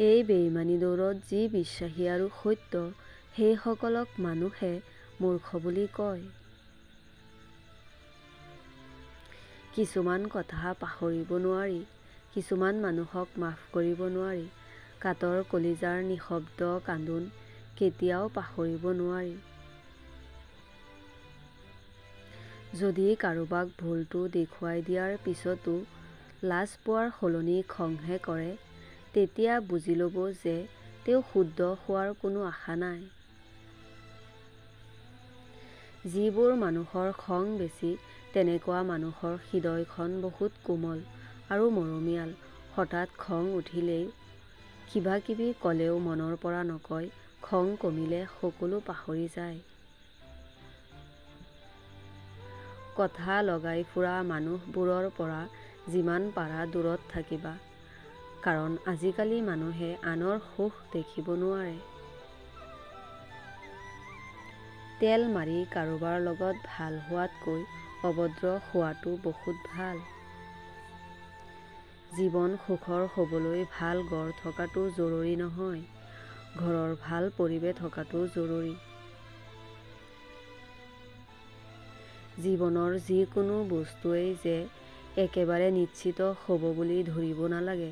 এই বেইমানী দৌৰত যি বিশ্বাসী আৰু সত্য, সেইসকলক মানুহে মূৰ্খ বুলি কয়। কিছুমান কথা পাহৰিব নোৱাৰি, কিছুমান মানুহক মাফ কৰিব নোৱাৰি। কাতৰ কলিজাৰ নিঃশব্দ কান্দোন কেতিয়াও পাহৰিব নোৱাৰি। যদি কাৰোবাক ভুলটো দেখুৱাই দিয়াৰ পিছতো লাজ পোৱাৰ সলনি খংহে কৰে, তেতিয়া বুজি ল'ব যে তেওঁ শুদ্ধ হোৱাৰ কোনো আশা নাই। যিবোৰ মানুহৰ খং বেছি, তেনেকুৱা মানুহৰ হৃদয়খন বহুত কোমল আৰু মৰমীয়াল। হঠাৎ খং উঠিলেই, কিবা কিবি ক'লেও মনৰ পৰা নকয়। খং কমিলে সকলো পাহৰি যায়। কথা লগাই ফুৰা মানুহবোৰৰ পৰা যিমান পাৰা দূৰত থাকিবা, কাৰণ আজিকালি মানুহে আনৰ সুখ দেখিব নোৱাৰে। তেল মাৰি কাৰোবাৰ লগত ভাল হোৱাতকৈ অভদ্ৰ হোৱাটো বহুত ভাল। জীৱন সুখৰ হ'বলৈ ভাল ঘৰ থকাটো জৰুৰী নহয়, ঘৰৰ ভাল পৰিৱেশ থকাটো জৰুৰী। জীৱনৰ যিকোনো বস্তুৱেই যে একেবাৰে নিশ্চিত হ'ব বুলি ধৰিব নালাগে।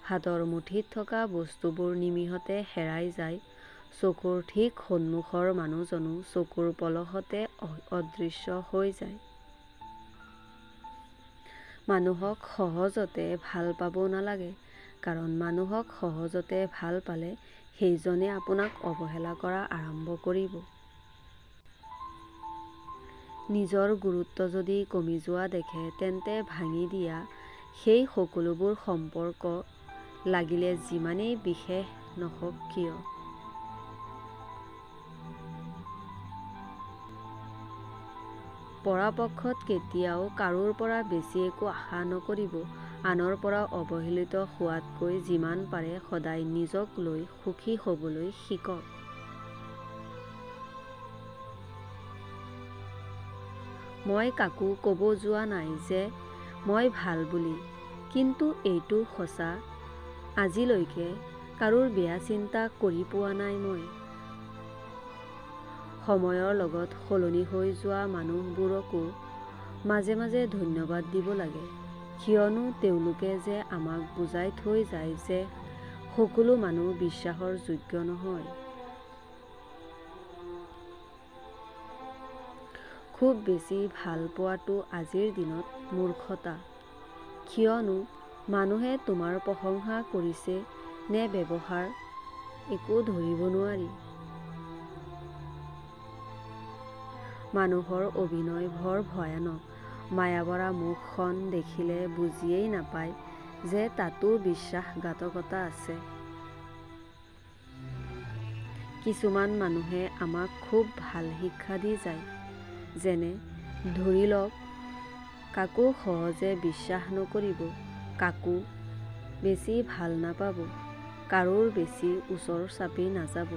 হাতৰ মুঠিত থকা বস্তুবোৰ নিমিষতে হেৰাই যায়, চকুৰ ঠিক সন্মুখৰ মানুহজনো চকুৰ পলকতে অদৃশ্য হৈ যায়। মানুহক সহজতে ভাল পাব নালাগে, কাৰণ মানুহক সহজতে ভাল পালে সেইজনে আপোনাক অৱহেলা কৰা আৰম্ভ কৰিব। নিজৰ গুৰুত্ব যদি কমি যোৱা দেখে, তেন্তে ভাঙি দিয়া সেই সকলোবোৰ সম্পৰ্ক লাগিলে যিমানেই বিশেষ নহওক কিয়। পৰাপক্ষত কেতিয়াও কাৰোৰ পৰা বেছি একো আশা নকৰিব। আনৰ পৰা অৱহেলিত হোৱাতকৈ যিমান পাৰে সদায় নিজক লৈ সুখী হ'বলৈ শিকক। মই কাকো ক'ব যোৱা নাই যে মই ভাল বুলি, কিন্তু এইটো সঁচা, আজিলৈকে কাৰোৰ বেয়া চিন্তা কৰি পোৱা নাই মই। সময়ৰ লগত সলনি হৈ যোৱা মানুহবোৰকো মাজে মাজে ধন্যবাদ দিব লাগে, কিয়নো তেওঁলোকে যে আমাক বুজাই থৈ যায় যে সকলো মানুহ বিশ্বাসৰ যোগ্য নহয়। খুব বেছি ভাল পোৱাটো আজিৰ দিনত মূৰ্খতা, কিয়নো মানুহে তোমাৰ প্ৰশংসা কৰিছে নে ব্যৱহাৰ একো ধৰিব নোৱাৰি। মানুহৰ অভিনয় বৰ ভয়ানক। মায়াভৰা মুখখন দেখিলে বুজিয়েই নাপায় যে তাতো বিশ্বাসঘাতকতা আছে। কিছুমান মানুহে আমাক খুব ভাল শিক্ষা দি যায়, যেনে ধৰি লওক, কাকো সহজে বিশ্বাস নকৰিব, কাকো বেছি ভাল নাপাব, কাৰোৰ বেছি ওচৰ চাপি নাযাব।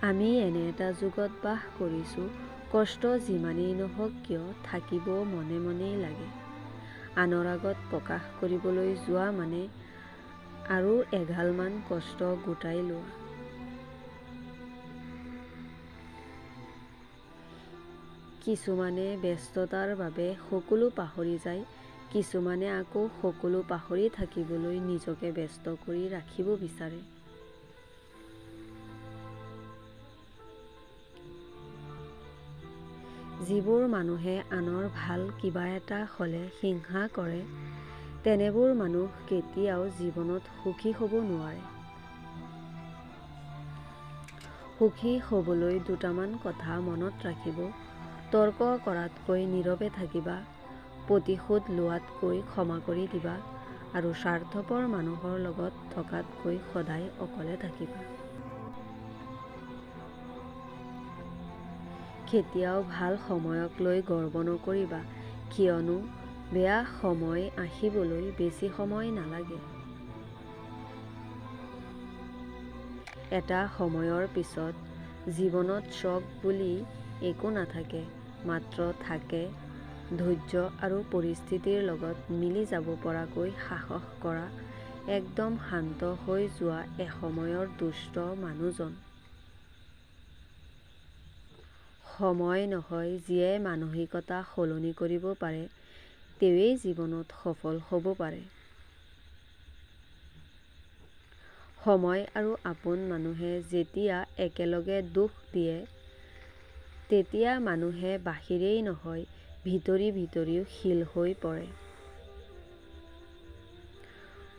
আমি এনে এটা যুগত বাস কৰিছোঁ, কষ্ট যিমানেই নহওক কিয় থাকিব মনে মনেই লাগে। আনৰ আগত প্ৰকাশ কৰিবলৈ যোৱা মানে আৰু এগালমান কষ্ট গোটাই লোৱা। কিছুমানে ব্যস্ততাৰ বাবে সকলো পাহৰি যায়, কিছুমানে আকৌ সকলো পাহৰি থাকিবলৈ নিজকে ব্যস্ত কৰি ৰাখিব বিচাৰে। যিবোৰ মানুহে আনৰ ভাল কিবা এটা হ'লে হিংসা কৰে, তেনেবোৰ মানুহ কেতিয়াও জীৱনত সুখী হ'ব নোৱাৰে। সুখী হ'বলৈ দুটামান কথা মনত ৰাখিব: তৰ্ক কৰাতকৈ নীৰৱে থাকিবা, প্ৰতিশোধ লোৱাতকৈ ক্ষমা কৰি দিবা, আৰু স্বাৰ্থপৰ মানুহৰ লগত থকাতকৈ সদায় অকলে থাকিবা। কেতিয়াও ভাল সময়ক লৈ গৰ্ব নকৰিবা, কিয়নো বেয়া সময় আহিবলৈ বেছি সময় নালাগে। এটা সময়ৰ পিছত জীৱনত চখ বুলি একো নাথাকে, মাত্ৰ থাকে ধৈৰ্য আৰু পৰিস্থিতিৰ লগত মিলি যাব পৰাকৈ সাহস কৰা, একদম শান্ত হৈ যোৱা এসময়ৰ দুষ্ট মানুহজন। সময় নহয় যিয়ে মানসিকতা সলনি কৰিব পাৰে, তেৱেই জীৱনত সফল হ'ব পাৰে। সময় আৰু আপোন মানুহে যেতিয়া একেলগে দুখ দিয়ে, তেতিয়া মানুহে বাহিৰেই নহয় ভিতৰিও শিল হৈ পৰে।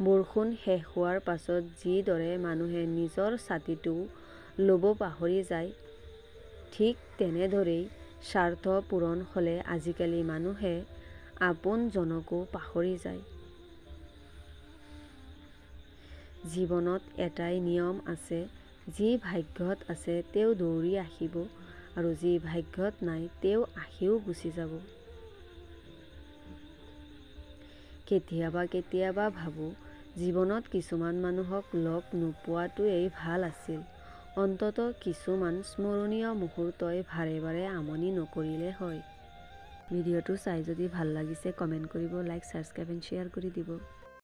বৰষুণ শেষ হোৱাৰ পাছত যিদৰে মানুহে নিজৰ ছাতিটো ল'ব পাহৰি যায়, ঠিক তেনেদৰেই স্বাৰ্থ পূৰণ হ'লে আজিকালি মানুহে আপোনজনকো পাহৰি যায়। জীৱনত এটাই নিয়ম আছে, যি ভাগ্যত আছে তেওঁ দৌৰি আহিব আৰু যি ভাগ্যত নাই তেওঁ আহিও গুচি যাব। কেতিয়াবা ভাবোঁ, জীৱনত কিছুমান মানুহক লগ নোপোৱাটোৱেই ভাল আছিল। অন্ততঃ কিছুমান স্মৰণীয় মুহূৰ্তই বাৰে বাৰে আমনি নকৰিলে হয়। ভিডিঅ'টো চাই যদি ভাল লাগিছে কমেণ্ট কৰিব, লাইক, ছাবস্ক্ৰাইব এণ্ড শ্বেয়াৰ কৰি দিব।